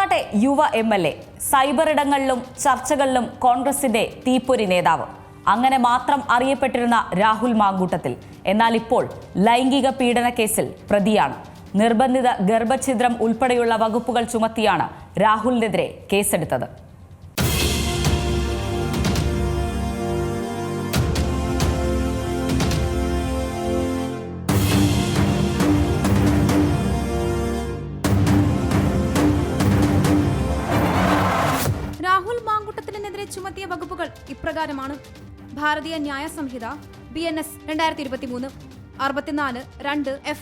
പാലക്കാട്ടെ യുവ MLA, cyber ഇടങ്ങളിലും ചർച്ചകളിലും കോൺഗ്രസിന്റെ തീപ്പൊരി നേതാവ്. അങ്ങനെ മാത്രം അറിയപ്പെട്ടിരുന്ന രാഹുൽ മാങ്കൂട്ടത്തിൽ എന്നാൽ ഇപ്പോൾ ലൈംഗിക പീഡന കേസിൽ പ്രതിയാണ്. നിർബന്ധിത ഗർഭഛിദ്രം ഉൾപ്പെടെയുള്ള വകുപ്പുകൾ ചുമത്തിയാണ് രാഹുലിനെതിരെ കേസെടുത്തത്. രാഹുൽ മാങ്കൂട്ടത്തിനെതിരെ ചുമത്തിയ വകുപ്പുകൾ ഇപ്രകാരമാണ്. ഭാരതീയ ന്യായ സംഹിത BNS 2023 64(2)F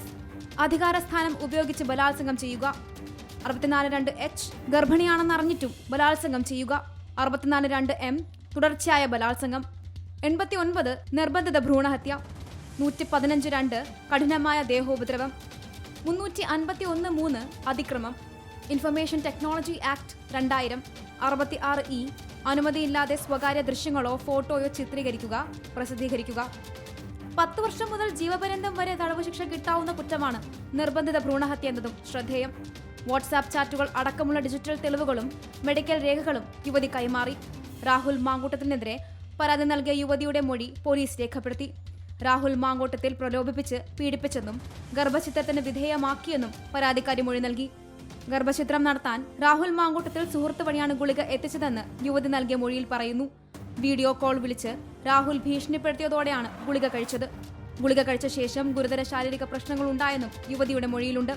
അധികാരസ്ഥാനം ഉപയോഗിച്ച് ബലാത്സംഗം ചെയ്യുക. 64(2)H ഗർഭിണിയാണെന്നറിഞ്ഞിട്ടും ബലാത്സംഗം ചെയ്യുക. 64(2)M തുടർച്ചയായ ബലാത്സംഗം. 89 നിർബന്ധിത ഭ്രൂണഹത്യ. 115(2) കഠിനമായ ദേഹോപദ്രവം. 351(3) അതിക്രമം. ഇൻഫർമേഷൻ ടെക്നോളജി ആക്ട് 2000 66E അനുമതിയില്ലാതെ സ്വകാര്യ ദൃശ്യങ്ങളോ ഫോട്ടോയോ ചിത്രീകരിക്കുക, പ്രസിദ്ധീകരിക്കുക. 10 വർഷം മുതൽ ജീവപര്യന്തം വരെ തടവ് ശിക്ഷ കിട്ടാവുന്ന കുറ്റമാണ് നിർബന്ധിത ഭ്രൂണഹത്യ എന്നതും ശ്രദ്ധേയം. വാട്സാപ്പ് ചാറ്റുകൾ അടക്കമുള്ള ഡിജിറ്റൽ തെളിവുകളും മെഡിക്കൽ രേഖകളും യുവതി കൈമാറി. രാഹുൽ മാങ്കൂട്ടത്തിനെതിരെ പരാതി നൽകിയ യുവതിയുടെ മൊഴി പോലീസ് രേഖപ്പെടുത്തി. രാഹുൽ മാങ്കൂട്ടത്തിൽ പ്രലോഭിപ്പിച്ച് പീഡിപ്പിച്ചെന്നും ഗർഭഛിദ്രത്തിന് വിധേയമാക്കിയെന്നും പരാതിക്കാരി മൊഴി നൽകി. ഗർഭഛിദ്രം നടത്താൻ രാഹുൽ മാങ്കൂട്ടത്തിൽ സുഹൃത്ത് വഴിയാണ് ഗുളിക എത്തിച്ചതെന്ന് യുവതി നൽകിയ മൊഴിയിൽ പറയുന്നു. വീഡിയോ കോൾ വിളിച്ച് രാഹുൽ ഭീഷണിപ്പെടുത്തിയതോടെയാണ് ഗുളിക കഴിച്ചത്. ഗുളിക കഴിച്ച ശേഷം ഗുരുതര ശാരീരിക പ്രശ്നങ്ങൾ ഉണ്ടായെന്നും യുവതിയുടെ മൊഴിയിലുണ്ട്.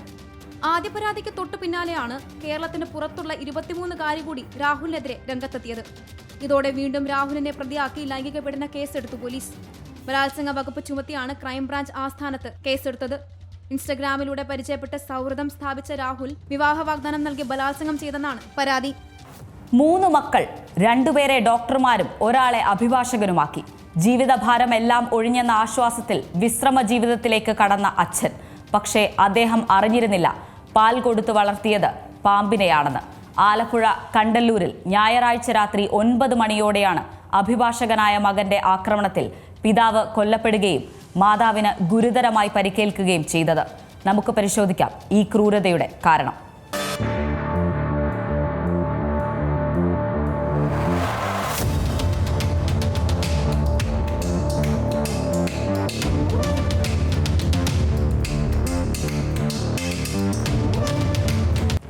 ആദ്യ പരാതിക്ക് തൊട്ടു പിന്നാലെയാണ് കേരളത്തിന് പുറത്തുള്ള 23കാരി കൂടി രാഹുലിനെതിരെ രംഗത്തെത്തിയത്. ഇതോടെ വീണ്ടും രാഹുലിനെ പ്രതിയാക്കി ലൈംഗിക പീഡന കേസെടുത്തു പോലീസ്. ബലാത്സംഗ വകുപ്പ് ചുമത്തിയാണ് ക്രൈംബ്രാഞ്ച് ആസ്ഥാനത്ത് കേസെടുത്തത്. ഇൻസ്റ്റഗ്രാമിലൂടെ പരിചയപ്പെട്ട് സൗഹൃദം സ്ഥാപിച്ച രാഹുൽ വിവാഹ വാഗ്ദാനം നൽകി ബലാത്സംഗം ചെയ്തെന്നാണ് പരാതി. 3 മക്കൾ, 2 പേരെ ഡോക്ടർമാരും ഒരാളെ അഭിഭാഷകനുമാക്കി. ജീവിതഭാരം എല്ലാം ഒഴിഞ്ഞെന്ന ആശ്വാസത്തിൽ വിശ്രമ ജീവിതത്തിലേക്ക് കടന്ന അച്ഛൻ. പക്ഷേ അദ്ദേഹം അറിഞ്ഞിരുന്നില്ല പാൽ കൊടുത്തു വളർത്തിയത് പാമ്പിനെയാണെന്ന്. ആലപ്പുഴ കണ്ടല്ലൂരിൽ ഞായറാഴ്ച രാത്രി 9 മണിയോടെയാണ് അഭിഭാഷകനായ മകന്റെ ആക്രമണത്തിൽ പിതാവ് കൊല്ലപ്പെടുകയും മാതാവിന് ഗുരുതരമായി പരിക്കേൽക്കുകയും ചെയ്തത്. നമുക്ക് പരിശോധിക്കാം ഈ ക്രൂരതയുടെ കാരണം.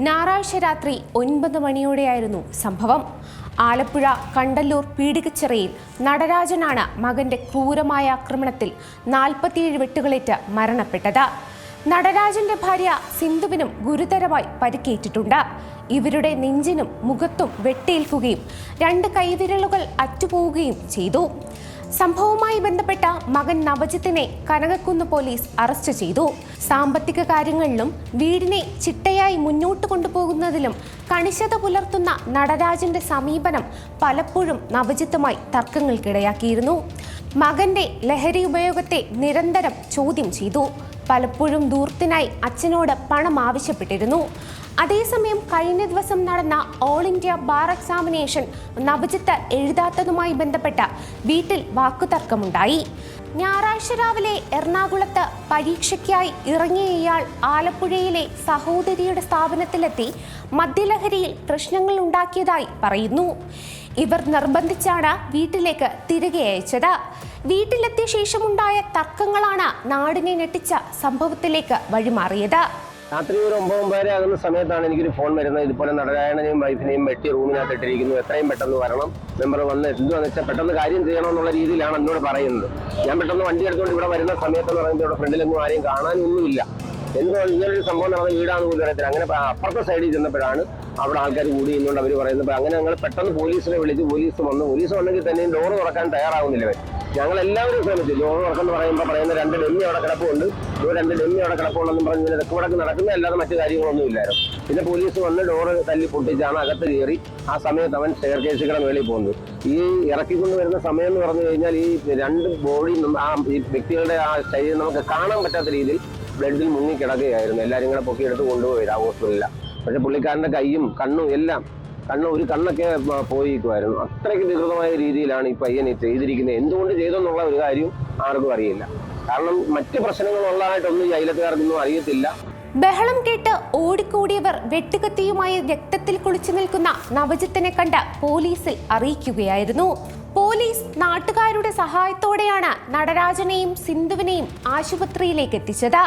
ഞായറാഴ്ച രാത്രി 9 മണിയോടെയായിരുന്നു സംഭവം. ആലപ്പുഴ കണ്ടല്ലൂർ പീടികച്ചിറയിൽ നടരാജനാണ് മകന്റെ ക്രൂരമായ ആക്രമണത്തിൽ 47 വെട്ടുകളേറ്റ് മരണപ്പെട്ടത്. നടരാജന്റെ ഭാര്യ സിന്ധുവിനും ഗുരുതരമായി പരിക്കേറ്റിട്ടുണ്ട്. ഇവരുടെ നെഞ്ചിനും മുഖത്തും വെട്ടേൽക്കുകയും 2 കൈവിരലുകൾ അറ്റുപോവുകയും ചെയ്തു. സംഭവവുമായി ബന്ധപ്പെട്ട മകൻ നവജിത്തിനെ കനകക്കുന്ന് പോലീസ് അറസ്റ്റ് ചെയ്തു. സാമ്പത്തിക കാര്യങ്ങളിലും വീടിനെ ചിട്ടയായി മുന്നോട്ട് കൊണ്ടുപോകുന്നതിലും കണിശത പുലർത്തുന്ന നടരാജന്റെ സമീപനം പലപ്പോഴും നവജിത്തുമായി തർക്കങ്ങൾക്കിടയാക്കിയിരുന്നു. മകന്റെ ലഹരി ഉപയോഗത്തെ നിരന്തരം ചോദ്യം ചെയ്തു. പലപ്പോഴും ദൂർത്തിനായി അച്ഛനോട് പണം ആവശ്യപ്പെട്ടിരുന്നു. അതേസമയം കഴിഞ്ഞ ദിവസം നടന്ന all India bar examination Navajith എഴുതാത്തതുമായി ബന്ധപ്പെട്ട വീട്ടിൽ വാക്കുതർക്കമുണ്ടായി. ഞായറാഴ്ച രാവിലെ എറണാകുളത്ത് പരീക്ഷയ്ക്കായി ഇറങ്ങിയ ഇയാൾ ആലപ്പുഴയിലെ സഹോദരിയുടെ സ്ഥാപനത്തിലെത്തി മദ്യലഹരിയിൽ പ്രശ്നങ്ങൾ ഉണ്ടാക്കിയതായി പറയുന്നു. ഇവർ നിർബന്ധിച്ചാണ് വീട്ടിലേക്ക് തിരികെ അയച്ചത്. വീട്ടിലെത്തിയ ശേഷമുണ്ടായ തർക്കങ്ങളാണ് നാടിനെ ഞെട്ടിച്ച സംഭവത്തിലേക്ക് വഴിമാറിയത്. രാത്രി ഒരു 9 വരെ ആകുന്ന സമയത്താണ് എനിക്കൊരു ഫോൺ വരുന്നത്. ഇതുപോലെ നടരാജനെയും വൈഫിനെയും വെട്ടി റൂമിനകത്ത് ഇട്ടിരിക്കുന്നു, എത്രയും പെട്ടെന്ന് വരണം, മെമ്പർ വന്ന് എന്തുവാന്ന് വെച്ചാൽ പെട്ടെന്ന് കാര്യം ചെയ്യണമെന്നുള്ള രീതിയിലാണ് എന്നോട് പറയുന്നത്. ഞാൻ പെട്ടെന്ന് വണ്ടി എടുത്തുകൊണ്ട് ഇവിടെ വരുന്ന സമയത്തെന്ന് പറയുമ്പോൾ ഇവിടെ ഫ്രണ്ടിലൊന്നും ആരെയും കാണാനൊന്നുമില്ല. എന്തോ ഇങ്ങനൊരു സംഭവം നടന്ന വീടാണെന്ന് പോലും അറിയത്തില്ല. അങ്ങനെ അപ്പുറത്തെ സൈഡിൽ ചെന്നപ്പോഴാണ് അവിടെ ആൾക്കാർ കൂടി എന്നുകൊണ്ട് അവർ പറയുന്നത്. അങ്ങനെ ഞങ്ങൾ പെട്ടെന്ന് പോലീസിനെ വിളിച്ച് പോലീസ് വന്നെങ്കിൽ തന്നെയും ഡോറ് തുറക്കാൻ തയ്യാറാവുന്നില്ല. ഞങ്ങൾ എല്ലാവരും ശ്രമിച്ചു. ഡോറ് തുറക്കെന്ന് പറയുന്ന 2 ഡെമ്മി അവിടെ കിടപ്പുണ്ട്, 2 ഡെമ്മി അവിടെ കിടപ്പുണ്ടെന്നും പറഞ്ഞ് ഇങ്ങനെ തെക്കുവടക്ക് നടക്കുന്ന അല്ലാതെ മറ്റു കാര്യങ്ങളൊന്നും ഇല്ലായിരുന്നു. പിന്നെ പോലീസ് വന്ന് ഡോറ് തല്ലി പൊട്ടിച്ചാണ് അകത്ത് കയറി. ആ സമയത്ത് അവൻ സ്റ്റെയർ കേസുകളുടെ മേളിൽ പോകുന്നത്. ഈ ഇറക്കിക്കൊണ്ട് വരുന്ന സമയം എന്ന് പറഞ്ഞു കഴിഞ്ഞാൽ ഈ 2 ബോഡി ഈ വ്യക്തികളുടെ ആ ശരീരം നമുക്ക് കാണാൻ പറ്റാത്ത രീതിയിൽ ബ്ലഡിൽ മുങ്ങിക്കിടക്കുകയായിരുന്നു. എല്ലാവരും കൂടെ പൊക്കിയെടുത്ത് കൊണ്ടുപോയത് ആ ഹോസ്പിറ്റലിൽ. പക്ഷെ പുള്ളിക്കാരൻ്റെ കൈയും കണ്ണും എല്ലാം ഒരു കണ്ണൊക്കെ പോയിരിക്കുമായിരുന്നു. അത്രയ്ക്ക് വികൃതമായ രീതിയിലാണ് ഈ പയ്യൻ ചെയ്തിരിക്കുന്നത്. എന്തുകൊണ്ട് ചെയ്തെന്നുള്ള ഒരു കാര്യം ആർക്കും അറിയില്ല. കാരണം മറ്റ് പ്രശ്നങ്ങളുള്ളതായിട്ടൊന്നും ഈ അയലത്തുകാർക്കൊന്നും അറിയത്തില്ല. ബഹളം കേട്ട് ഓടിക്കൂടിയവർ വെട്ടുകത്തിയുമായി രക്തത്തിൽ കുളിച്ചു നിൽക്കുന്ന നവജിത്തിനെ കണ്ട് പോലീസിൽ അറിയിക്കുകയായിരുന്നു. പോലീസ് നാട്ടുകാരുടെ സഹായത്തോടെയാണ് നടരാജനെയും സിന്ധുവിനെയും ആശുപത്രിയിലേക്ക് എത്തിച്ചത്.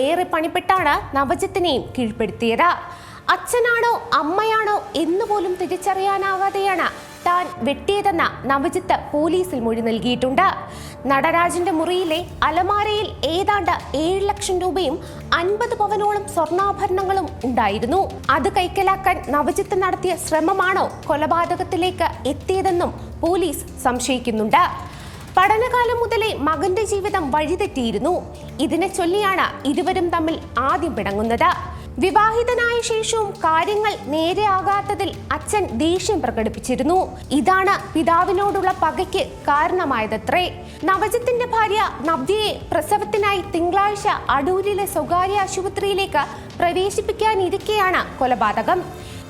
ഏറെ പണിപ്പെട്ടാണ് നവജിത്തിനെയും കീഴ്പ്പെടുത്തിയത്. അച്ഛനാണോ അമ്മയാണോ എന്നുപോലും തിരിച്ചറിയാനാകാതെയാണ് താൻ വെട്ടിയതെന്ന് നവജിത്ത് പോലീസിൽ മൊഴി നൽകിയിട്ടുണ്ട്. നടരാജന്റെ മുറിയിലെ അലമാരയിൽ ഏതാണ്ട് 7 ലക്ഷം രൂപയും 50 പവനോളം സ്വർണ്ണാഭരണങ്ങളും ഉണ്ടായിരുന്നു. അത് കൈക്കലാക്കാൻ നവജിത്ത് നടത്തിയ ശ്രമമാണോ കൊലപാതകത്തിലേക്ക് എത്തിയതെന്നും പോലീസ് സംശയിക്കുന്നുണ്ട്. പഠനകാലം മുതലേ മകന്റെ ജീവിതം വഴിതെറ്റിയിരുന്നു. ഇതിനെ ചൊല്ലിയാണ് ഇരുവരും തമ്മിൽ ആദ്യം പിണങ്ങുന്നത്. വിവാഹിതനായ ശേഷവും കാര്യങ്ങൾ നേരെയാകാത്തതിൽ അച്ഛൻ ദേഷ്യം പ്രകടിപ്പിച്ചിരുന്നു. ഇതാണ് പിതാവിനോടുള്ള പകയ്ക്ക് കാരണമായതത്രേ. നവജിത്തിന്റെ ഭാര്യ നവ്യയെ പ്രസവത്തിനായി തിങ്കളാഴ്ച അടൂരിലെ സ്വകാര്യ ആശുപത്രിയിലേക്ക് പ്രവേശിപ്പിക്കാനിരിക്കെയാണ് കൊലപാതകം.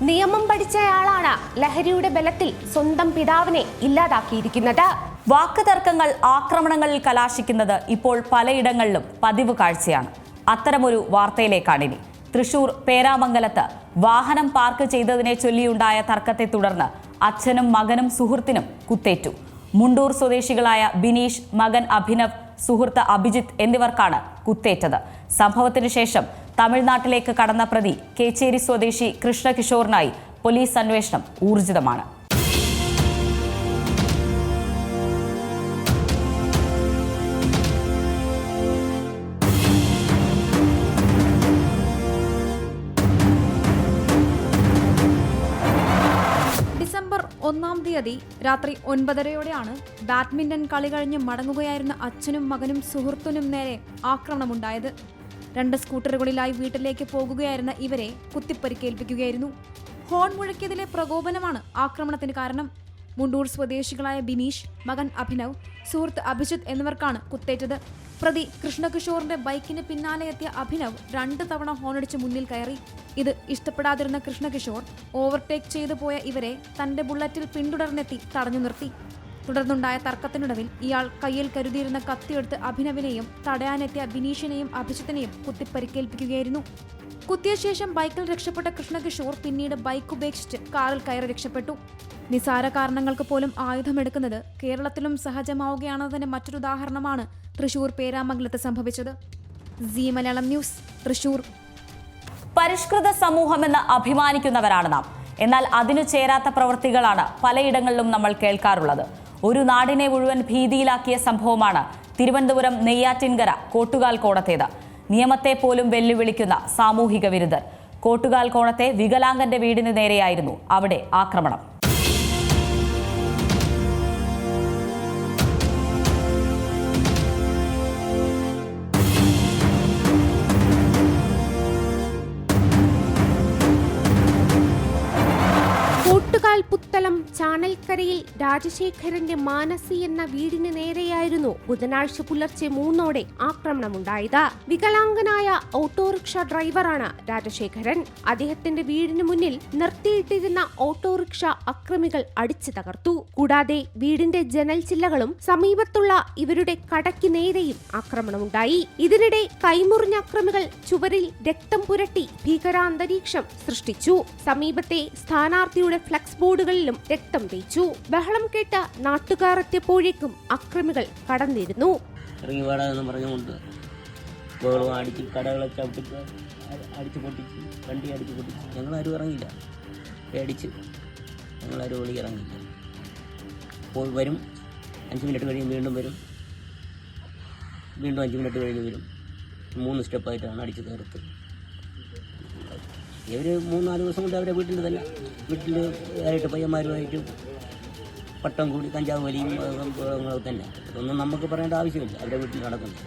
നിയമം പഠിച്ചയാളാണ് ലഹരിയുടെ ബലത്തിൽ സ്വന്തം പിതാവിനെ ഇല്ലാതാക്കിയിരിക്കുന്നത്. വാക്കുതർക്കങ്ങൾ ആക്രമണങ്ങളിൽ കലാശിക്കുന്നത് ഇപ്പോൾ പലയിടങ്ങളിലും പതിവ് കാഴ്ചയാണ്. അത്തരമൊരു വാർത്തയിലേക്കാണിനി. തൃശൂർ പേരാമംഗലത്ത് വാഹനം പാർക്ക് ചെയ്തതിനെ ചൊല്ലിയുണ്ടായ തർക്കത്തെ തുടർന്ന് അച്ഛനും മകനും സുഹൃത്തിനും കുത്തേറ്റു. മുണ്ടൂർ സ്വദേശികളായ ബിനീഷ്, മകൻ അഭിനവ്, സുഹൃത്ത് അഭിജിത്ത് എന്നിവർക്കാണ് കുത്തേറ്റത്. സംഭവത്തിന് ശേഷം തമിഴ്നാട്ടിലേക്ക് കടന്ന പ്രതി കേച്ചേരി സ്വദേശി കൃഷ്ണകിഷോറിനായി പോലീസ് അന്വേഷണം ഊർജിതമാണ്. ഡിസംബർ 1-ാം തീയതി രാത്രി 9:30-യോടെയാണ് ബാഡ്മിന്റൺ കളി കഴിഞ്ഞ് മടങ്ങുകയായിരുന്ന അച്ഛനും മകനും സുഹൃത്തിനും നേരെ ആക്രമണമുണ്ടായത്. 2 സ്കൂട്ടറുകളിലായി വീട്ടിലേക്ക് പോകുകയായിരുന്ന ഇവരെ കുത്തിപ്പരിക്കേൽപ്പിക്കുകയായിരുന്നു. ഹോൺ മുഴക്കിയതിലെ പ്രകോപനമാണ് ആക്രമണത്തിന് കാരണം. മുണ്ടൂർ സ്വദേശികളായ ബിനീഷ്, മകൻ അഭിനവ്, സുഹൃത്ത് അഭിജിത്ത് എന്നിവർക്കാണ് കുത്തേറ്റത്. പ്രതി കൃഷ്ണകിഷോറിന്റെ ബൈക്കിന് പിന്നാലെ എത്തിയ അഭിനവ് 2 തവണ ഹോണടിച്ച് മുന്നിൽ കയറി. ഇത് ഇഷ്ടപ്പെടാതിരുന്ന കൃഷ്ണകിഷോർ ഓവർടേക്ക് ചെയ്തു പോയ ഇവരെ തന്റെ ബുള്ളറ്റിൽ പിന്തുടർന്നെത്തി തടഞ്ഞു നിർത്തി. തുടർന്നുണ്ടായ തർക്കത്തിനൊടുവിൽ ഇയാൾ കയ്യിൽ കരുതിയിരുന്ന കത്തിയെടുത്ത് അഭിനവിനെയും തടയാനെത്തിയ ബിനീഷിനെയും അഭിജിത്തിനെയും കുത്തിപ്പരിക്കേൽപ്പിക്കുകയായിരുന്നു. കുത്തിയ ശേഷം ബൈക്കിൽ രക്ഷപ്പെട്ട കൃഷ്ണകിഷോർ പിന്നീട് ബൈക്ക് ഉപേക്ഷിച്ച് കാറിൽ കയറി രക്ഷപ്പെട്ടു. നിസാര കാരണങ്ങൾക്ക് പോലും ആയുധമെടുക്കുന്നത് കേരളത്തിലും സഹജമാവുകയാണെന്നതിന്റെ മറ്റൊരു ഉദാഹരണമാണ് തൃശൂർ പേരാമംഗലത്ത് സംഭവിച്ചത്. Zee Malayalam news, Thrissur. പരിഷ്കൃത സമൂഹമെന്ന് അഭിമാനിക്കുന്നവരാണ് നാം. എന്നാൽ അതിനു ചേരാത്ത പ്രവൃത്തികളാണ് പലയിടങ്ങളിലും നമ്മൾ കേൾക്കാറുള്ളത്. ഒരു നാടിനെ മുഴുവൻ ഭീതിയിലാക്കിയ സംഭവമാണ് തിരുവനന്തപുരം നെയ്യാറ്റിൻകര കോട്ടുകാൽ കോണത്തേത്. നിയമത്തെ പോലും വെല്ലുവിളിക്കുന്ന സാമൂഹിക വിരുദ്ധർ. കോട്ടുകാൽ കോണത്തെ വികലാംഗന്റെ വീടിന് നേരെയായിരുന്നു അവിടെ ആക്രമണം. പുത്തലം ചാനൽക്കരയിൽ രാജശേഖരന്റെ മാനസി എന്ന വീടിന് നേരെയായിരുന്നു ബുധനാഴ്ച പുലർച്ചെ 3-ഓടെ ആക്രമണമുണ്ടായത്. വികലാംഗനായ ഓട്ടോറിക്ഷ ഡ്രൈവറാണ് രാജശേഖരൻ. അദ്ദേഹത്തിന്റെ വീടിന് മുന്നിൽ നിർത്തിയിട്ടിരുന്ന ഓട്ടോറിക്ഷ അക്രമികൾ അടിച്ചു തകർത്തു. കൂടാതെ വീടിന്റെ ജനൽ ചില്ലകളും സമീപത്തുള്ള ഇവരുടെ കടയ്ക്ക് നേരെയും ആക്രമണമുണ്ടായി. ഇതിനിടെ കൈമുറിഞ്ഞ അക്രമികൾ ചുവരിൽ രക്തം പുരട്ടി ഭീകരാന്തരീക്ഷം സൃഷ്ടിച്ചു. സമീപത്തെ സ്ഥാനാർത്ഥിയുടെ ഫ്ലക്സ് ബോർഡുകളിലും രക്തം തേച്ചു. ബഹളം കേട്ട നാട്ടുകാർ എത്തിയപ്പോഴേക്കും അക്രമികൾ കടന്നിരുന്നു. ഇറങ്ങി വേണമെന്ന് പറഞ്ഞുകൊണ്ട് അടിച്ച് കടകളെ ചവിട്ടിട്ട് അടിച്ച് പൊട്ടിച്ച്, വണ്ടി അടിച്ച് പൊട്ടിച്ച്. ഞങ്ങളാരും ഇറങ്ങിയില്ല, പേടിച്ച് ഞങ്ങളാരും ഓടി ഇറങ്ങിയില്ല. പോയി വരും, 5 മിനിറ്റ് കഴിഞ്ഞ് വീണ്ടും വരും, വീണ്ടും 5 മിനിറ്റ് കഴിഞ്ഞ് വരും. 3 സ്റ്റെപ്പായിട്ടാണ് അടിച്ച് തീർത്ത്. ഇവർ 3-4 ദിവസം കൊണ്ട് അവരെ വീട്ടിൽ ആയിട്ട് പയ്യന്മാരുമായിട്ട് പട്ടം കൂടി കഞ്ചാവ് വലിയും തന്നെ. അതൊന്നും നമുക്ക് പറയേണ്ട ആവശ്യമില്ല. അവരുടെ വീട്ടിൽ നടക്കുന്നത്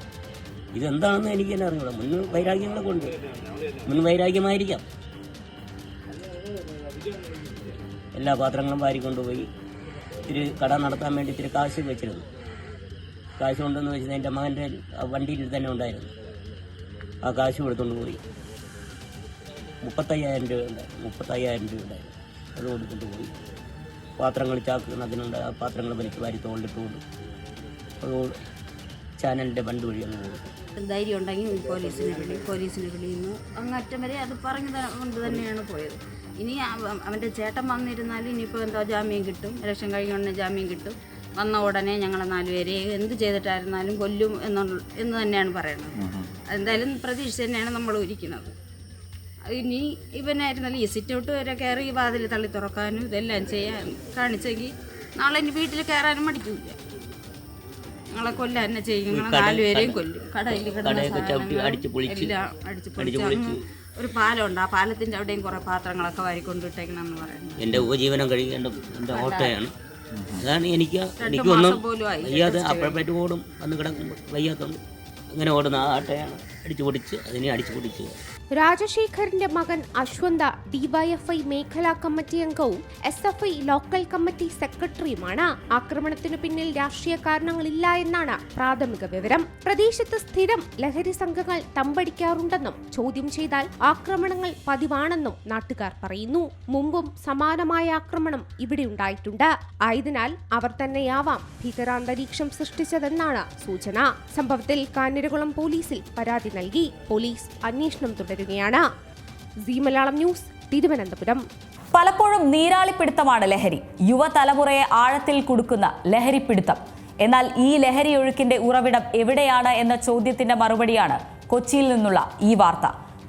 ഇതെന്താണെന്ന് എനിക്ക് തന്നെ അറിഞ്ഞൂടാ. മുൻ വൈരാഗ്യങ്ങളെ കൊണ്ട് മുൻ വൈരാഗ്യമായിരിക്കാം. എല്ലാ പാത്രങ്ങളും വാരിക്കൊണ്ടുപോയി ഇത്തിരി കട നടത്താൻ വേണ്ടി ഇത്തിരി കാശ് വെച്ചിരുന്നു. കാശ് കൊണ്ടെന്ന് വെച്ചത് എൻ്റെ മകൻ്റെ വണ്ടിയിൽ തന്നെ ഉണ്ടായിരുന്നു. ആ കാശ് കൊടുത്തുകൊണ്ട് പോയി 35,000 രൂപ ഉണ്ടായിരുന്നു. 35,000 രൂപ ഉണ്ടായിരുന്നു. അത് കൊടുത്തിട്ട് പോയി. പാത്രങ്ങൾ ചാക്കുന്നതിനുണ്ട്. ആ പാത്രങ്ങൾ വലിച്ച് വാരി തോണ്ടിട്ട് കൊണ്ട് അത് ചാനലിൻ്റെ ബണ്ട് വഴി അങ്ങ് കൊടുക്കും. ധൈര്യം ഉണ്ടെങ്കിൽ പോലീസിനെ വിളിയുന്നു അങ്ങറ്റം വരെ അത് പറഞ്ഞു കൊണ്ട് തന്നെയാണ് പോയത്. ഇനി അവൻ്റെ ചേട്ടൻ വന്നിരുന്നാലും ഇനിയിപ്പോൾ എന്തോ ജാമ്യം കിട്ടും, ഇലക്ഷൻ കഴിഞ്ഞ ജാമ്യം കിട്ടും. വന്ന ഉടനെ ഞങ്ങളെ 4 പേരെ എന്ത് ചെയ്തിട്ടായിരുന്നാലും കൊല്ലും എന്ന് തന്നെയാണ് പറയുന്നത്. എന്തായാലും പ്രതീക്ഷ തന്നെയാണ് നമ്മൾ ഇരിക്കുന്നത്. ഇനി ഇവനായിരുന്നാലും ഈ സിറ്റൗട്ട് വരെ കയറി വാതിൽ തള്ളി തുറക്കാനും ഇതെല്ലാം ചെയ്യാൻ കാണിച്ചെങ്കിൽ നാളെ ഇനി വീട്ടിൽ കയറാനും മടിക്കില്ല. ഞങ്ങളെ കൊല്ലാൻ തന്നെ ചെയ്യും. ഞങ്ങളെ 4 പേരെയും കൊല്ലും. കടയിൽ കിടന്ന എല്ലാം അടിച്ചു പൊളിച്ച് ഒരു പാലമുണ്ട്, ആ പാലത്തിൻ്റെ അവിടെയും കുറേ പാത്രങ്ങളൊക്കെ വാരിക്കൊണ്ടിട്ടേക്കണമെന്ന് പറയുന്നത്. എൻ്റെ ഉപജീവനം കഴിയേണ്ട എൻ്റെ ഓട്ടോയാണ്. അതാണ് എനിക്കൊന്നും വയ്യാതെ അപ്പോഴത്തേക്ക് ഓടും വന്ന് കിടക്കുമ്പോൾ വയ്യാത്തതുകൊണ്ട് അങ്ങനെ ഓടുന്ന ആ ആട്ടയാണ് അടിച്ചു പൊടിച്ച്. രാജശേഖറിന്റെ മകൻ അശ്വന്ത ഡിവൈഎഫ്ഐ മേഖലാ കമ്മിറ്റി അംഗവും SFI ലോക്കൽ കമ്മിറ്റി സെക്രട്ടറിയുമാണ്. ആക്രമണത്തിനു പിന്നിൽ രാഷ്ട്രീയ കാരണങ്ങളില്ല എന്നാണ് പ്രാഥമിക വിവരം. പ്രദേശത്ത് സ്ഥിരം ലഹരി സംഘങ്ങൾ തമ്പടിക്കാറുണ്ടെന്നും ചോദ്യം ചെയ്താൽ ആക്രമണങ്ങൾ പതിവാണെന്നും നാട്ടുകാർ പറയുന്നു. മുമ്പും സമാനമായ ആക്രമണം ഇവിടെ ഉണ്ടായിട്ടുണ്ട്. ആയതിനാൽ അവർ തന്നെയാവാം ഭീകരാന്തരീക്ഷം സൃഷ്ടിച്ചതെന്നാണ് സൂചന. സംഭവത്തിൽ കാഞ്ഞിരകുളം പോലീസിൽ പരാതി നൽകി. പോലീസ് അന്വേഷണം തുടരുകയാണ്. Zee Malayalam news, Thiruvananthapuram. പലപ്പോഴും നീരാളിപ്പിടുത്തമാണ് ലഹരി. യുവതലമുറയെ ആഴത്തിൽ കുടുക്കുന്ന ലഹരിപ്പിടുത്തം. എന്നാൽ ഈ ലഹരി ഒഴുക്കിന്റെ ഉറവിടം എവിടെയാണ് എന്ന ചോദ്യത്തിന്റെ മറുപടിയാണ് കൊച്ചിയിൽ നിന്നുള്ള ഈ വാർത്ത.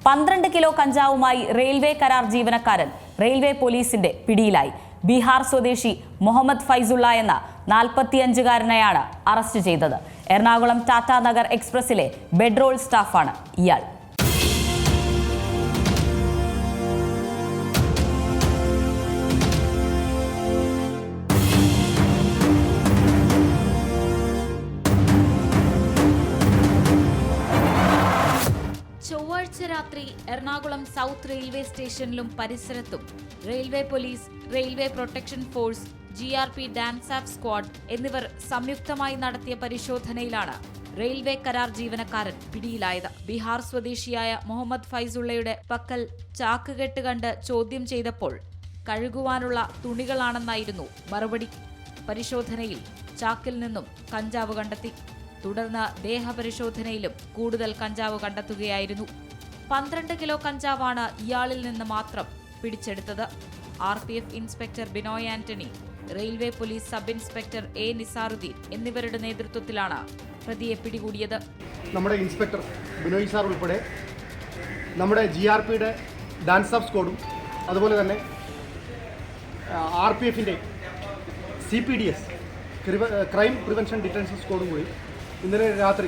12 കിലോ കഞ്ചാവുമായി റെയിൽവേ കരാർ ജീവനക്കാരൻ റെയിൽവേ പോലീസിന്റെ പിടിയിലായി. ബീഹാർ സ്വദേശി മുഹമ്മദ് ഫൈസുള്ള എന്ന 45-കാരനെയാണ് അറസ്റ്റ് ചെയ്തത്. എറണാകുളം ടാറ്റാ നഗർ എക്സ്പ്രസിലെ ബെഡ്റോൾ സ്റ്റാഫാണ് ഇയാൾ. ചൊവ്വാഴ്ച രാത്രി എറണാകുളം സൗത്ത് റെയിൽവേ സ്റ്റേഷനിലും പരിസരത്തും railway police, railway protection force, GRP DANSAF squad എന്നിവർ സംയുക്തമായി നടത്തിയ പരിശോധനയിലാണ് റെയിൽവേ കരാർ ജീവനക്കാരൻ പിടിയിലായത്. ബീഹാർ സ്വദേശിയായ മുഹമ്മദ് ഫൈസുള്ളയുടെ പക്കൽ ചാക്കുകെട്ട് കണ്ട് ചോദ്യം ചെയ്തപ്പോൾ കഴുകുവാനുള്ള തുണികളാണെന്നായിരുന്നു മറുപടി. പരിശോധനയിൽ ചാക്കിൽ നിന്നും കഞ്ചാവ് കണ്ടെത്തി. തുടർന്ന് ദേഹപരിശോധനയിലും കൂടുതൽ കഞ്ചാവ് കണ്ടെത്തുകയായിരുന്നു. 12 കിലോ കഞ്ചാവാണ് ഇയാളിൽ നിന്ന് മാത്രം പിടിച്ചെടുത്തത്. RPF inspector Binoy Antony, railway police sub inspector A Nizaruddeen എന്നിവരുടെ നേതൃത്വത്തിലാണ് പ്രതിയെ പിടികൂടിയത്. നമ്മുടെ ഇൻസ്പെക്ടർ ബിനോയ് സാർ ഉൾപ്പെടെ നമ്മുടെ GRPയുടെ ഡാൻസാഫ് സ്ക്വാഡും അതുപോലെ തന്നെ RPFിൻ്റെ CPDS ക്രൈം പ്രിവെൻഷൻ ഡിറ്റൻഷൻ സ്ക്വാഡും കൂടി ഇന്നലെ രാത്രി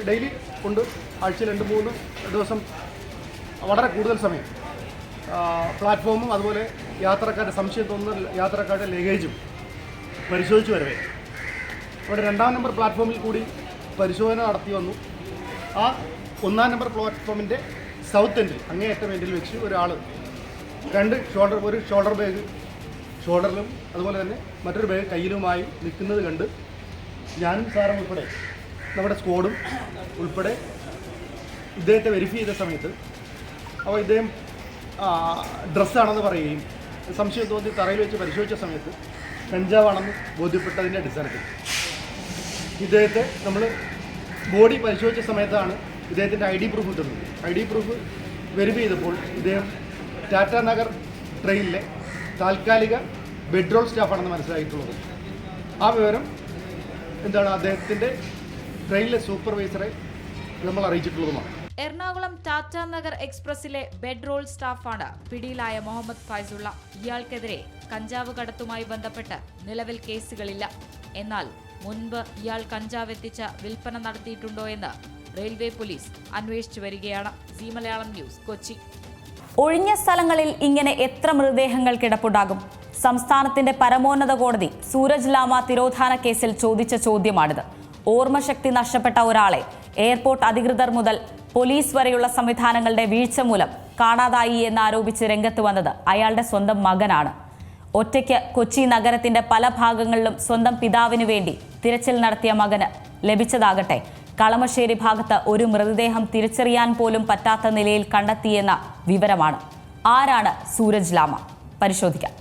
ഡെയിലി കൊണ്ട് ആഴ്ചയിൽ 2-3 ദിവസം വളരെ കൂടുതൽ സമയം പ്ലാറ്റ്ഫോമും അതുപോലെ യാത്രക്കാരുടെ സംശയം തോന്നുന്ന യാത്രക്കാരുടെ ലഗേജും പരിശോധിച്ച് വരവേ അവിടെ 2-ാം നമ്പർ പ്ലാറ്റ്ഫോമിൽ കൂടി പരിശോധന നടത്തി വന്നു. ആ 1-ാം നമ്പർ പ്ലാറ്റ്ഫോമിൻ്റെ സൗത്ത് എൻഡിൽ അങ്ങേയറ്റം എൻഡിൽ വെച്ച് ഒരാൾ ഒരു ഷോൾഡർ ബാഗ് ഷോൾഡറിലും അതുപോലെ തന്നെ മറ്റൊരു ബാഗ് കയ്യിലുമായി നിൽക്കുന്നത് കണ്ട് ഞാനും സാറും ഉൾപ്പെടെ നമ്മുടെ സ്ക്വാഡും ഉൾപ്പെടെ ഇദ്ദേഹത്തെ വെരിഫൈ ചെയ്ത സമയത്ത് അപ്പോൾ ഇദ്ദേഹം ഡ്രസ്സാണെന്ന് പറയുകയും സംശയം തോന്നി തറയിൽ വെച്ച് പരിശോധിച്ച സമയത്ത് കഞ്ചാവാണെന്ന് ബോധ്യപ്പെട്ടതിൻ്റെ അടിസ്ഥാനത്തിൽ ഇദ്ദേഹത്തെ നമ്മൾ ബോഡി പരിശോധിച്ച സമയത്താണ് ഇദ്ദേഹത്തിൻ്റെ ID പ്രൂഫ് കിട്ടുന്നത്. ID പ്രൂഫ് വെരിഫൈ ചെയ്തപ്പോൾ ഇദ്ദേഹം ടാറ്റാ നഗർ ട്രെയിനിലെ താൽക്കാലിക ബെഡ്റോൾ സ്റ്റാഫാണെന്ന് മനസ്സിലായിട്ടുള്ളത്. ആ വിവരം അദ്ദേഹത്തിൻ്റെ ട്രെയിനിലെ സൂപ്പർവൈസറെ നമ്മൾ അറിയിച്ചിട്ടുള്ളതുമാണ്. എറണാകുളം ടാറ്റാ നഗർ എക്സ്പ്രസിലെ ബെഡ്റോൾ സ്റ്റാഫാണ് പിടിയിലായ മുഹമ്മദ് ഫൈസുള്ള. ഇയാൾക്കെതിരെ കഞ്ചാവ് കടത്തുമായി ബന്ധപ്പെട്ട് നിലവിൽ കേസുകളില്ല. എന്നാൽ മുൻപ് ഇയാൾ കഞ്ചാവ് എത്തിച്ച് വിൽപ്പന നടത്തിയിട്ടുണ്ടോ എന്ന് റെയിൽവേ പോലീസ് അന്വേഷിച്ചു വരികയാണ്. Zee Malayalam news, Kochi. ഒഴിഞ്ഞ സ്ഥലങ്ങളിൽ ഇങ്ങനെ എത്ര മൃതദേഹങ്ങൾ കിടപ്പുണ്ടാകും? സംസ്ഥാനത്തിന്റെ പരമോന്നത കോടതി സൂരജ് ലാമ തിരോധാന കേസിൽ ചോദിച്ച ചോദ്യമാണിത്. ഓർമ്മശക്തി നഷ്ടപ്പെട്ട ഒരാളെ എയർപോർട്ട് അധികൃതർ മുതൽ പോലീസ് വരെയുള്ള സംവിധാനങ്ങളുടെ വീഴ്ച മൂലം കാണാതായി എന്നാരോപിച്ച് രംഗത്ത് വന്നത് അയാളുടെ സ്വന്തം മകനാണ്. ഒറ്റയ്ക്ക് കൊച്ചി നഗരത്തിന്റെ പല ഭാഗങ്ങളിലും സ്വന്തം പിതാവിനു വേണ്ടി തിരച്ചിൽ നടത്തിയ മകന് ലഭിച്ചതാകട്ടെ കളമശ്ശേരി ഭാഗത്ത് ഒരു മൃതദേഹം തിരിച്ചറിയാൻ പോലും പറ്റാത്ത നിലയിൽ കണ്ടെത്തിയെന്ന വിവരമാണ്. ആരാണ് സൂരജ് ലാമ? പരിശോധിക്കാം.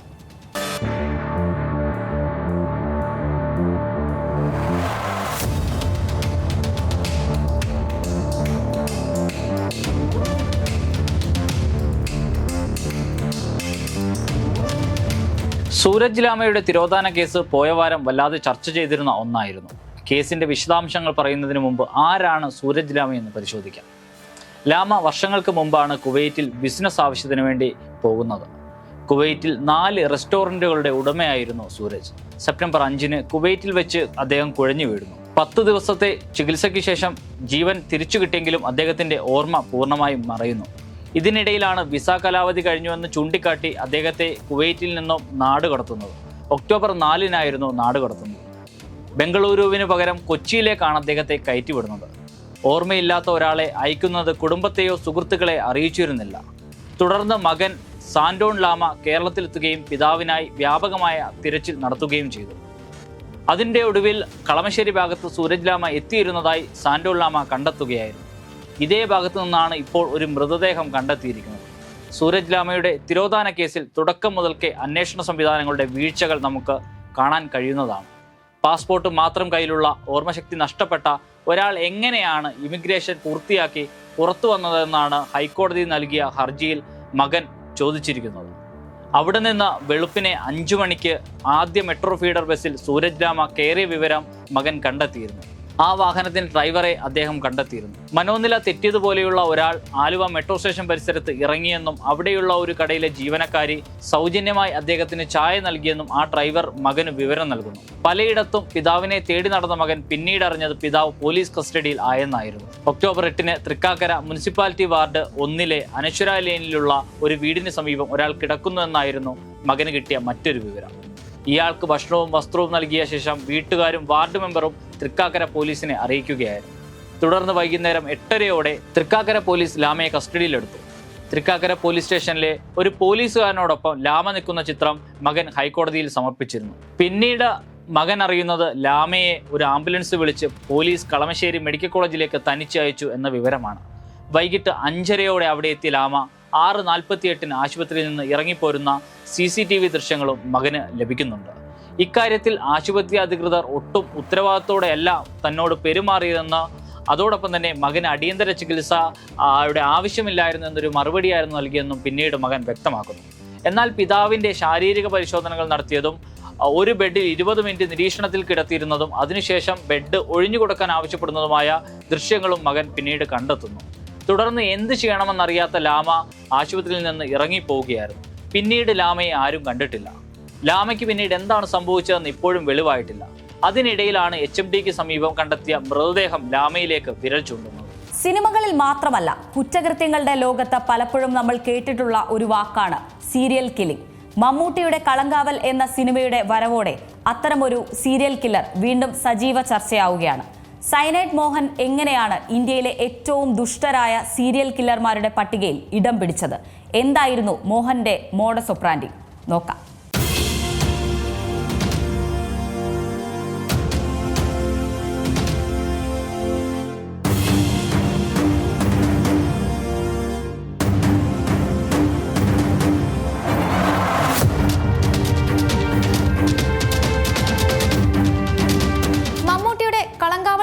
സൂരജ് ലാമയുടെ തിരോധാന കേസ് പോയ വാരം വല്ലാതെ ചർച്ച ചെയ്തിരുന്ന ഒന്നായിരുന്നു. കേസിന്റെ വിശദാംശങ്ങൾ പറയുന്നതിന് മുമ്പ് ആരാണ് സൂരജ് ലാമ എന്ന് പരിശോധിക്കാം. ലാമ വർഷങ്ങൾക്ക് മുമ്പാണ് കുവൈറ്റിൽ ബിസിനസ് ആവശ്യത്തിന് വേണ്ടി പോകുന്നത്. കുവൈറ്റിൽ 4 റെസ്റ്റോറൻറ്റുകളുടെ ഉടമയായിരുന്നു സൂരജ്. സെപ്റ്റംബർ 5-ന് കുവൈറ്റിൽ വെച്ച് അദ്ദേഹം കുഴഞ്ഞു വീഴുന്നു. 10 ദിവസത്തെ ചികിത്സയ്ക്ക് ശേഷം ജീവൻ തിരിച്ചു കിട്ടിയെങ്കിലും അദ്ദേഹത്തിന്റെ ഓർമ്മ പൂർണ്ണമായും മറയുന്നു. ഇതിനിടയിലാണ് വിസ കാലാവധി കഴിഞ്ഞുവെന്ന് ചൂണ്ടിക്കാട്ടി അദ്ദേഹത്തെ കുവൈറ്റിൽ നിന്നും നാട് കടത്തുന്നത്. ഒക്ടോബർ 4-നായിരുന്നു നാട് കടത്തുന്നത്. ബംഗളൂരുവിന് പകരം കൊച്ചിയിലേക്കാണ് അദ്ദേഹത്തെ കയറ്റിവിടുന്നത്. ഓർമ്മയില്ലാത്ത ഒരാളെ അയക്കുന്നത് കുടുംബത്തെയോ സുഹൃത്തുക്കളെ അറിയിച്ചിരുന്നില്ല. തുടർന്ന് മകൻ സാൻഡോൺ ലാമ കേരളത്തിലെത്തുകയും പിതാവിനായി വ്യാപകമായ തിരച്ചിൽ നടത്തുകയും ചെയ്തു. അതിൻ്റെ ഒടുവിൽ കളമശ്ശേരി ഭാഗത്ത് സൂരജ് ലാമ എത്തിയിരുന്നതായി സാൻഡോൺ ലാമ കണ്ടെത്തുകയായിരുന്നു. ഇതേ ഭാഗത്തു നിന്നാണ് ഇപ്പോൾ ഒരു മൃതദേഹം കണ്ടെത്തിയിരിക്കുന്നത്. സൂരജ് ലാമയുടെ തിരോധാന കേസിൽ തുടക്കം മുതൽക്കേ അന്വേഷണ സംവിധാനങ്ങളുടെ വീഴ്ചകൾ നമുക്ക് കാണാൻ കഴിയുന്നതാണ്. പാസ്പോർട്ട് മാത്രം കയ്യിലുള്ള ഓർമ്മശക്തി നഷ്ടപ്പെട്ട ഒരാൾ എങ്ങനെയാണ് ഇമിഗ്രേഷൻ പൂർത്തിയാക്കി പുറത്തു വന്നതെന്നാണ് ഹൈക്കോടതി നൽകിയ ഹർജിയിൽ മകൻ ചോദിച്ചിരിക്കുന്നത്. അവിടെ നിന്ന് വെളുപ്പിനെ 5 മണിക്ക് ആദ്യ മെട്രോ ഫീഡർ ബസ്സിൽ സൂരജ് ലാമ കയറിയ വിവരം മകൻ കണ്ടെത്തിയിരുന്നു. ആ വാഹനത്തിന് ഡ്രൈവറെ അദ്ദേഹം കണ്ടെത്തിയിരുന്നു. മനോനില തെറ്റിയതുപോലെയുള്ള ഒരാൾ ആലുവ മെട്രോ സ്റ്റേഷൻ പരിസരത്ത് ഇറങ്ങിയെന്നും അവിടെയുള്ള ഒരു കടയിലെ ജീവനക്കാരി സൗജന്യമായി അദ്ദേഹത്തിന് ചായ നൽകിയെന്നും ആ ഡ്രൈവർ മകന് വിവരം നൽകുന്നു. പലയിടത്തും പിതാവിനെ തേടി നടന്ന മകൻ പിന്നീട് അറിഞ്ഞത് പിതാവ് പോലീസ് കസ്റ്റഡിയിൽ ആയെന്നായിരുന്നു. ഒക്ടോബർ 8-ന് തൃക്കാക്കര മുനിസിപ്പാലിറ്റി വാർഡ് 1-ലെ അനശ്വര ലെയിനിലുള്ള ഒരു വീടിന് സമീപം ഒരാൾ കിടക്കുന്നുവെന്നായിരുന്നു മകന് കിട്ടിയ മറ്റൊരു വിവരം. ഇയാൾക്ക് ഭക്ഷണവും വസ്ത്രവും നൽകിയ ശേഷം വീട്ടുകാരും വാർഡ് മെമ്പറും തൃക്കാക്കര പോലീസിനെ അറിയിക്കുകയായിരുന്നു. തുടർന്ന് വൈകുന്നേരം 8:30-ഓടെ തൃക്കാക്കര പോലീസ് ലാമയെ കസ്റ്റഡിയിലെടുത്തു. തൃക്കാക്കര പോലീസ് സ്റ്റേഷനിലെ ഒരു പോലീസുകാരനോടൊപ്പം ലാമ നിൽക്കുന്ന ചിത്രം മകൻ ഹൈക്കോടതിയിൽ സമർപ്പിച്ചിരുന്നു. പിന്നീട് മകൻ അറിയുന്നത് ലാമയെ ഒരു ആംബുലൻസ് വിളിച്ച് പോലീസ് കളമശ്ശേരി മെഡിക്കൽ കോളേജിലേക്ക് തനിച്ച് അയച്ചു എന്ന വിവരമാണ്. വൈകിട്ട് 5:30-ഓടെ അവിടെ എത്തിയ ലാമ 6:48-ന് ആശുപത്രിയിൽ നിന്ന് ഇറങ്ങിപ്പോരുന്ന CCTV ദൃശ്യങ്ങളും മകന് ലഭിക്കുന്നുണ്ട്. ഇക്കാര്യത്തിൽ ആശുപത്രി അധികൃതർ ഒട്ടും ഉത്തരവാദിത്തോടെയല്ല തന്നോട് പെരുമാറിയതെന്ന്, അതോടൊപ്പം തന്നെ മകന് അടിയന്തര ചികിത്സ ആവശ്യമില്ലായിരുന്നു എന്നൊരു മറുപടിയായിരുന്നു നൽകിയെന്നും പിന്നീട് മകൻ വ്യക്തമാക്കുന്നു. എന്നാൽ പിതാവിൻ്റെ ശാരീരിക പരിശോധനകൾ നടത്തിയതും ഒരു ബെഡിൽ 20 മിനിറ്റ് നിരീക്ഷണത്തിൽ കിടത്തിയിരുന്നതും അതിനുശേഷം ബെഡ് ഒഴിഞ്ഞുകൊടുക്കാൻ ആവശ്യപ്പെടുന്നതുമായ ദൃശ്യങ്ങളും മകൻ പിന്നീട് കണ്ടെത്തുന്നു. തുടർന്ന് എന്ത് ചെയ്യണമെന്നറിയാത്ത ലാമ ആശുപത്രിയിൽ നിന്ന് ഇറങ്ങിപ്പോവുകയായിരുന്നു. പിന്നീട് ലാമയെ ആരും കണ്ടിട്ടില്ല. ലാമയ്ക്ക് പിന്നീട് എന്താണ് സംഭവിച്ചതെന്ന് ഇപ്പോഴും വെളിവായിട്ടില്ല. അതിനിടയിലാണ് HMDക്ക് സമീപം കണ്ടെത്തിയ മൃതദേഹം ലാമയിലേക്ക് വിരൽ ചൂണ്ടുന്നത്. സിനിമകളിൽ മാത്രമല്ല, കുറ്റകൃത്യങ്ങളുടെ ലോകത്ത് പലപ്പോഴും നമ്മൾ കേട്ടിട്ടുള്ള ഒരു വാക്കാണ് സീരിയൽ കില്ലിംഗ്. മമ്മൂട്ടിയുടെ കളങ്കാവൽ എന്ന സിനിമയുടെ വരവോടെ അത്തരമൊരു സീരിയൽ കില്ലർ വീണ്ടും സജീവ ചർച്ചയാവുകയാണ്. സൈനൈഡ് മോഹൻ എങ്ങനെയാണ് ഇന്ത്യയിലെ ഏറ്റവും ദുഷ്ടരായ സീരിയൽ കില്ലർമാരുടെ പട്ടികയിൽ ഇടം പിടിച്ചത്? എന്തായിരുന്നു മോഹന്റെ മോഡസ് ഒപ്രാൻഡി? നോക്കാം.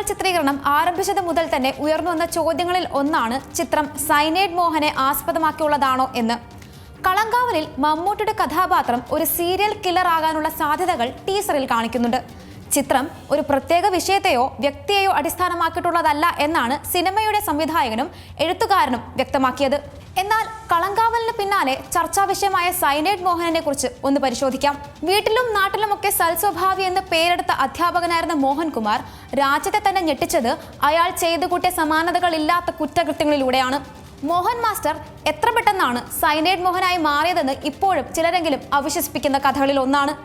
ചിത്രീകരണം ആരംഭിച്ചത് മുതൽ തന്നെ ഉയർന്നു വന്ന ചോദ്യങ്ങളിൽ ഒന്നാണ് ചിത്രം സൈനൈഡ് മോഹനെ ആസ്പദമാക്കിയുള്ളതാണോ എന്ന്. കളങ്കാവലിൽ മമ്മൂട്ടിയുടെ കഥാപാത്രം ഒരു സീരിയൽ കില്ലർ ആകാനുള്ള സാധ്യതകൾ ടീസറിൽ കാണിക്കുന്നുണ്ട്. ചിത്രം ഒരു പ്രത്യേക വിഷയത്തെയോ വ്യക്തിയെയോ അടിസ്ഥാനമാക്കിയിട്ടുള്ളതല്ല എന്നാണ് സിനിമയുടെ സംവിധായകനും എഴുത്തുകാരനും വ്യക്തമാക്കിയത്. എന്നാൽ കളങ്കാവലിന് പിന്നാലെ ചർച്ചാ വിഷയമായ സൈനൈഡ് മോഹനെ കുറിച്ച് ഒന്ന് പരിശോധിക്കാം. വീട്ടിലും നാട്ടിലുമൊക്കെ സൽസ്വഭാവി എന്ന് പേരെടുത്ത അധ്യാപകനായിരുന്ന മോഹൻകുമാർ രാജ്യത്തെ തന്നെ ഞെട്ടിച്ചത് അയാൾ ചെയ്തു കൂട്ടിയ സമാനതകളില്ലാത്ത കുറ്റകൃത്യങ്ങളിലൂടെയാണ്. മോഹൻ മാസ്റ്റർ എത്ര പെട്ടെന്നാണ് സൈനൈഡ് മോഹനായി മാറിയതെന്ന് ഇപ്പോഴും ചിലരെങ്കിലും അവിശ്വസിപ്പിക്കുന്ന കഥകളിൽ ഒന്നാണ്.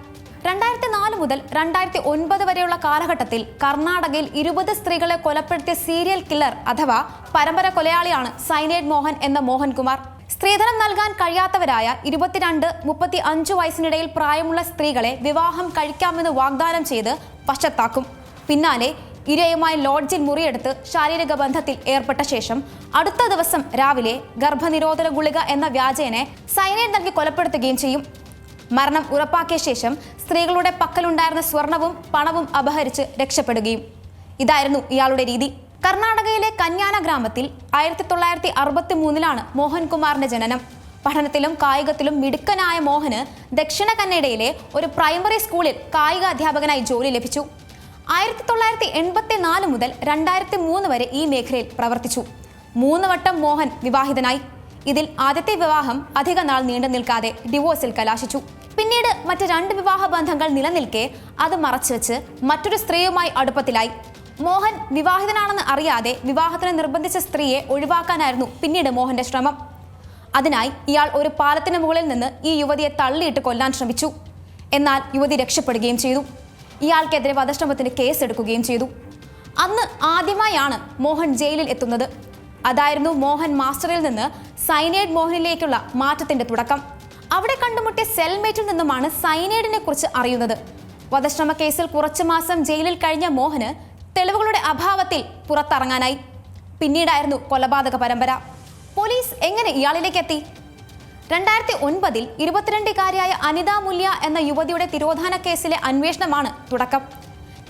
2004 മുതൽ 2009 വരെയുള്ള കാലഘട്ടത്തിൽ കർണാടകയിൽ 20 സ്ത്രീകളെ കൊലപ്പെടുത്തിയ സീരിയൽ കില്ലർ അഥവാ പരമ്പര കൊലയാളിയാണ് സൈനൈഡ് മോഹൻ എന്ന മോഹൻകുമാർ. സ്ത്രീധനം നൽകാൻ കഴിയാത്തവരായ 22-35 വയസ്സിനിടയിൽ പ്രായമുള്ള സ്ത്രീകളെ വിവാഹം കഴിക്കാമെന്ന് വാഗ്ദാനം ചെയ്ത് പശ്ചാത്താക്കും. പിന്നാലെ ഇരയുമായി ലോഡ്ജിൽ മുറിയെടുത്ത് ശാരീരിക ബന്ധത്തിൽ ഏർപ്പെട്ട ശേഷം അടുത്ത ദിവസം രാവിലെ ഗർഭനിരോധന ഗുളിക എന്ന വ്യാജേനെ സൈനൈഡ് നൽകി കൊലപ്പെടുത്തുകയും ചെയ്യും. മരണം ഉറപ്പാക്കിയ ശേഷം സ്ത്രീകളുടെ പക്കലുണ്ടായിരുന്ന സ്വർണവും പണവും അപഹരിച്ച് രക്ഷപ്പെടുകയും. ഇതായിരുന്നു ഇയാളുടെ രീതി. കർണാടകയിലെ കന്യാന ഗ്രാമത്തിൽ 1963 മോഹൻകുമാറിന്റെ ജനനം. പഠനത്തിലും കായികത്തിലും മിടുക്കനായ മോഹന് ദക്ഷിണ കന്നഡയിലെ ഒരു പ്രൈമറി സ്കൂളിൽ കായിക അധ്യാപകനായി ജോലി ലഭിച്ചു. 1984 മുതൽ 2003 വരെ ഈ മേഖലയിൽ പ്രവർത്തിച്ചു. 3 വട്ടം മോഹൻ വിവാഹിതനായി. ഇതിൽ ആദ്യത്തെ വിവാഹം അധിക നാൾ നീണ്ടു നിൽക്കാതെ ഡിവോഴ്സിൽ കലാശിച്ചു. പിന്നീട് മറ്റ് 2 വിവാഹ ബന്ധങ്ങൾ നിലനിൽക്കെ അത് മറച്ചുവെച്ച് മറ്റൊരു സ്ത്രീയുമായി അടുപ്പത്തിലായി. മോഹൻ വിവാഹിതനാണെന്ന് അറിയാതെ വിവാഹത്തിന് നിർബന്ധിച്ച സ്ത്രീയെ ഒഴിവാക്കാനായിരുന്നു പിന്നീട് മോഹന്റെ ശ്രമം. അതിനായി ഇയാൾ ഒരു പാലത്തിന് മുകളിൽ നിന്ന് ഈ യുവതിയെ തള്ളിയിട്ട് കൊല്ലാൻ ശ്രമിച്ചു. എന്നാൽ യുവതി രക്ഷപ്പെടുകയും ചെയ്തു. ഇയാൾക്കെതിരെ വധശ്രമത്തിന് കേസെടുക്കുകയും ചെയ്തു. അന്ന് ആദ്യമായാണ് മോഹൻ ജയിലിൽ എത്തുന്നത്. അതായിരുന്നു മോഹൻ മാസ്റ്ററിൽ നിന്ന് സൈനൈഡ് മോഹനിലേക്കുള്ള മാറ്റത്തിന്റെ തുടക്കം. അവിടെ കണ്ടുമുട്ടിയ സെൽമേറ്റിൽ നിന്നുമാണ് സൈനൈഡിനെ കുറിച്ച് അറിയുന്നത്. വധശ്രമ കേസിൽ കുറച്ചു മാസം ജയിലിൽ കഴിഞ്ഞ മോഹന് തെളിവുകളുടെ അഭാവത്തിൽ പുറത്തിറങ്ങാനായി. പിന്നീടായിരുന്നു കൊലപാതക പരമ്പര. പോലീസ് എങ്ങനെ ഇയാളിലേക്ക് എത്തി? 2009 22-കാരിയായ അനിത മുല്യ എന്ന യുവതിയുടെ തിരോധാന കേസിലെ അന്വേഷണമാണ് തുടക്കം.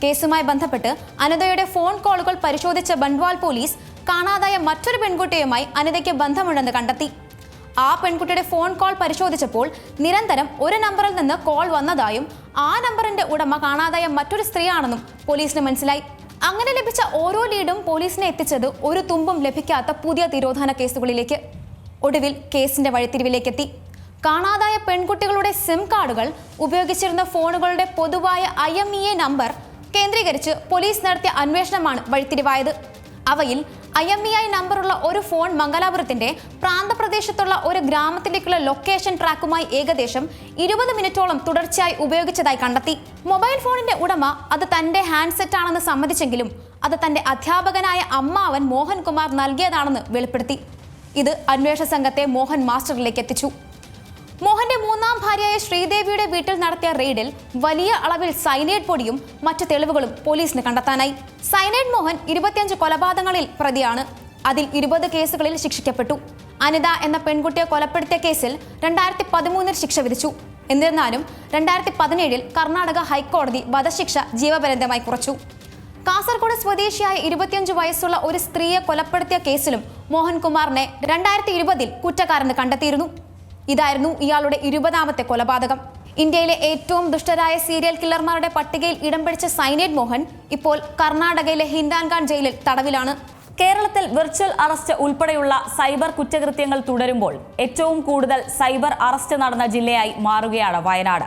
കേസുമായി ബന്ധപ്പെട്ട് അനിതയുടെ ഫോൺ കോളുകൾ പരിശോധിച്ച ബണ്ട്വാൾ പോലീസ് കാണാതായ മറ്റൊരു പെൺകുട്ടിയുമായി അനിതയ്ക്ക് ബന്ധമുണ്ടെന്ന് കണ്ടെത്തി. ആ പെൺകുട്ടിയുടെ ഫോൺ കോൾ പരിശോധിച്ചപ്പോൾ നിരന്തരം ഒരു നമ്പറിൽ നിന്ന് കോൾ വന്നതായും ആ നമ്പറിന്റെ ഉടമ കാണാതായ മറ്റൊരു സ്ത്രീയാണെന്നും പോലീസിന് മനസ്സിലായി. അങ്ങനെ ലഭിച്ച ഓരോ ലീഡും പോലീസിനെ എത്തിച്ചത് ഒരു തുമ്പും ലഭിക്കാത്ത പുതിയ തിരോധാന കേസുകളിലേക്ക്. ഒടുവിൽ കേസിന്റെ വഴിത്തിരിവിലേക്കെത്തി. കാണാതായ പെൺകുട്ടികളുടെ സിം കാർഡുകൾ ഉപയോഗിച്ചിരുന്ന ഫോണുകളുടെ പൊതുവായ IMEI നമ്പർ കേന്ദ്രീകരിച്ച് പോലീസ് നടത്തിയ അന്വേഷണമാണ് വഴിത്തിരിവായത്. അവയിൽ IMEI നമ്പറുള്ള ഒരു ഫോൺ മംഗലാപുരത്തിന്റെ പ്രാന്തപ്രദേശത്തുള്ള ഒരു ഗ്രാമത്തിലേക്കുള്ള ലൊക്കേഷൻ ട്രാക്കുമായി ഏകദേശം 20 മിനിറ്റോളം തുടർച്ചയായി ഉപയോഗിച്ചതായി കണ്ടെത്തി. മൊബൈൽ ഫോണിന്റെ ഉടമ അത് തന്റെ ഹാൻഡ്സെറ്റ് ആണെന്ന് സമ്മതിച്ചെങ്കിലും അത് തന്റെ അധ്യാപകനായ അമ്മാവൻ മോഹൻകുമാർ നൽകിയതാണെന്ന് വെളിപ്പെടുത്തി. ഇത് അന്വേഷണ സംഘത്തെ മോഹൻ മാസ്റ്ററിലേക്ക് എത്തിച്ചു. മോഹന്റെ 3ാം ഭാര്യയായ ശ്രീദേവിയുടെ വീട്ടിൽ നടത്തിയ റെയ്ഡിൽ വലിയ അളവിൽ സൈനൈഡ് പൊടിയും മറ്റു തെളിവുകളും പോലീസിന് കണ്ടെത്താനായി. സൈനൈഡ് മോഹൻ 25 കൊലപാതകങ്ങളിൽ പ്രതിയാണ്. അതിൽ 20 കേസുകളിൽ ശിക്ഷിക്കപ്പെട്ടു. അനിത എന്ന പെൺകുട്ടിയെ കൊലപ്പെടുത്തിയ കേസിൽ 2013 ശിക്ഷ വിധിച്ചു. എന്നിരുന്നാലും 2017 കർണാടക ഹൈക്കോടതി വധശിക്ഷ ജീവപര്യന്തമായി കുറച്ചു. കാസർഗോഡ് സ്വദേശിയായ 25 വയസ്സുള്ള ഒരു സ്ത്രീയെ കൊലപ്പെടുത്തിയ കേസിലും മോഹൻകുമാറിനെ 2020 കുറ്റക്കാരെന്ന് കണ്ടെത്തിയിരുന്നു. ഇതായിരുന്നു ഇയാളുടെ 20ാമത്തെ കൊലപാതകം. ഇന്ത്യയിലെ ഏറ്റവും ദുഷ്ടരായ സീരിയൽ കില്ലർമാരുടെ പട്ടികയിൽ ഇടം പിടിച്ച സൈനൈഡ് മോഹൻ ഇപ്പോൾ കർണാടകയിലെ ഹിൻഡാൻഗാൻ ജയിലിൽ തടവിലാണ്. കേരളത്തിൽ വിർച്വൽ അറസ്റ്റ് ഉൾപ്പെടെയുള്ള സൈബർ കുറ്റകൃത്യങ്ങൾ തുടരുമ്പോൾ ഏറ്റവും കൂടുതൽ സൈബർ അറസ്റ്റ് നടന്ന ജില്ലയായി മാറുകയാണ് വയനാട്.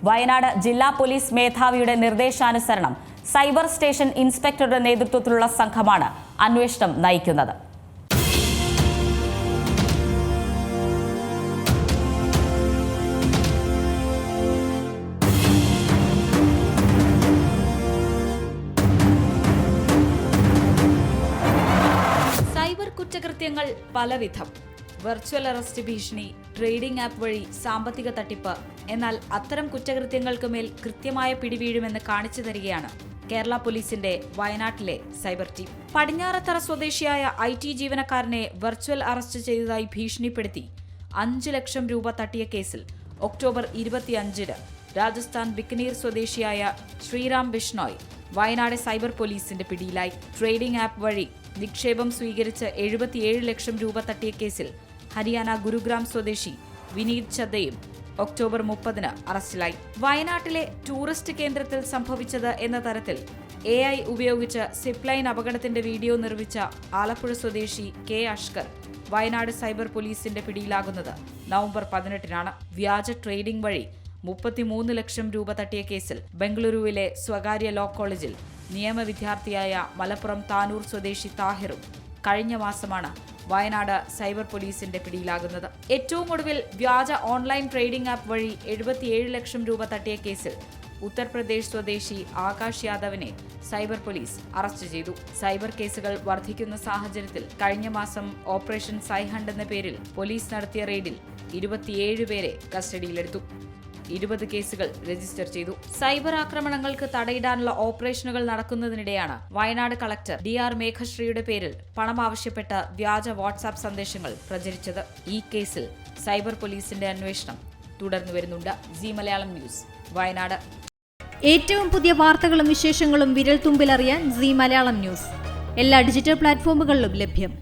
വയനാട് ജില്ലാ പോലീസ് മേധാവിയുടെ നിർദ്ദേശാനുസരണം സൈബർ സ്റ്റേഷൻ ഇൻസ്പെക്ടറുടെ നേതൃത്വത്തിലുള്ള സംഘമാണ് അന്വേഷണം നയിക്കുന്നത്. സൈബർ കുറ്റകൃത്യങ്ങൾ പലവിധം. വെർച്വൽ അറസ്റ്റ് ഭീഷണി, ട്രേഡിംഗ് ആപ്പ് വഴി സാമ്പത്തിക തട്ടിപ്പ്. എന്നാൽ അത്തരം കുറ്റകൃത്യങ്ങൾക്ക് മേൽ കൃത്യമായ പിടിവീഴുമെന്ന് കാണിച്ചു തരികയാണ് കേരള പോലീസിന്റെ വയനാട്ടിലെ സൈബർ ടീം. പടിഞ്ഞാറത്തറ സ്വദേശിയായ IT ജീവനക്കാരനെ വെർച്വൽ അറസ്റ്റ് ചെയ്തതായി ഭീഷണിപ്പെടുത്തി 5 ലക്ഷം രൂപ തട്ടിയ കേസിൽ ഒക്ടോബർ 25 രാജസ്ഥാൻ ബിക്കനീർ സ്വദേശിയായ ശ്രീറാം ബിഷ്ണോയ് വയനാട് സൈബർ പോലീസിന്റെ പിടിയിലായി. ട്രേഡിംഗ് ആപ്പ് വഴി നിക്ഷേപം സ്വീകരിച്ച് 77 ലക്ഷം രൂപ തട്ടിയ കേസിൽ ഹരിയാന ഗുരുഗ്രാം സ്വദേശി വിനീത് ചദ്ദയും ഒക്ടോബർ 30 അറസ്റ്റിലായി. വയനാട്ടിലെ ടൂറിസ്റ്റ് കേന്ദ്രത്തിൽ സംഭവിച്ചത് എന്ന തരത്തിൽ AI ഉപയോഗിച്ച് സിപ്ലൈൻ അപകടത്തിന്റെ വീഡിയോ നിർമ്മിച്ച ആലപ്പുഴ സ്വദേശി K അഷ്കർ വയനാട് സൈബർ പോലീസിന്റെ പിടിയിലാകുന്നത് നവംബർ 18 വ്യാജ ട്രേഡിംഗ് വഴി 33 ലക്ഷം രൂപ തട്ടിയ കേസിൽ ബംഗളൂരുവിലെ സ്വകാര്യ ലോ കോളേജിൽ നിയമ വിദ്യാർത്ഥിയായ മലപ്പുറം താനൂർ സ്വദേശി താഹിറും കഴിഞ്ഞ മാസമാണ് വയനാട് സൈബർ പോലീസിന്റെ പിടിയിലാകുന്നത്. ഏറ്റവും ഒടുവിൽ വ്യാജ ഓൺലൈൻ ട്രേഡിംഗ് ആപ്പ് വഴി 77 ലക്ഷം രൂപ തട്ടിയ കേസിൽ ഉത്തർപ്രദേശ് സ്വദേശി ആകാശ് യാദവിനെ സൈബർ പോലീസ് അറസ്റ്റ് ചെയ്തു. സൈബർ കേസുകൾ വർദ്ധിക്കുന്ന സാഹചര്യത്തിൽ കഴിഞ്ഞ മാസം ഓപ്പറേഷൻ സൈഹണ്ട് എന്ന പേരിൽ പോലീസ് നടത്തിയ റെയ്ഡിൽ 27 പേരെ കസ്റ്റഡിയിലെടുത്തു. 20 കേസുകൾ രജിസ്റ്റർ ചെയ്തു. സൈബർ ആക്രമണങ്ങൾക്ക് തടയിടാനുള്ള ഓപ്പറേഷനുകൾ നടക്കുന്നതിനിടെയാണ് വയനാട് കളക്ടർ DR മേഘശ്രീയുടെ പേരിൽ പണം ആവശ്യപ്പെട്ട വ്യാജ വാട്സാപ്പ് സന്ദേശങ്ങൾ പ്രചരിച്ചത്. ഈ കേസിൽ സൈബർ പോലീസിന്റെ അന്വേഷണം തുടർന്നു വരുന്നുണ്ട്. C Malayalam news, Wayanad. ഏറ്റവും പുതിയ വാർത്തകളും വിശേഷങ്ങളും വിരൽ തുമ്പിലറിയാൻ സി മലയാളം ന്യൂസ് എല്ലാ ഡിജിറ്റൽ പ്ലാറ്റ്ഫോമുകളിലും ലഭ്യം.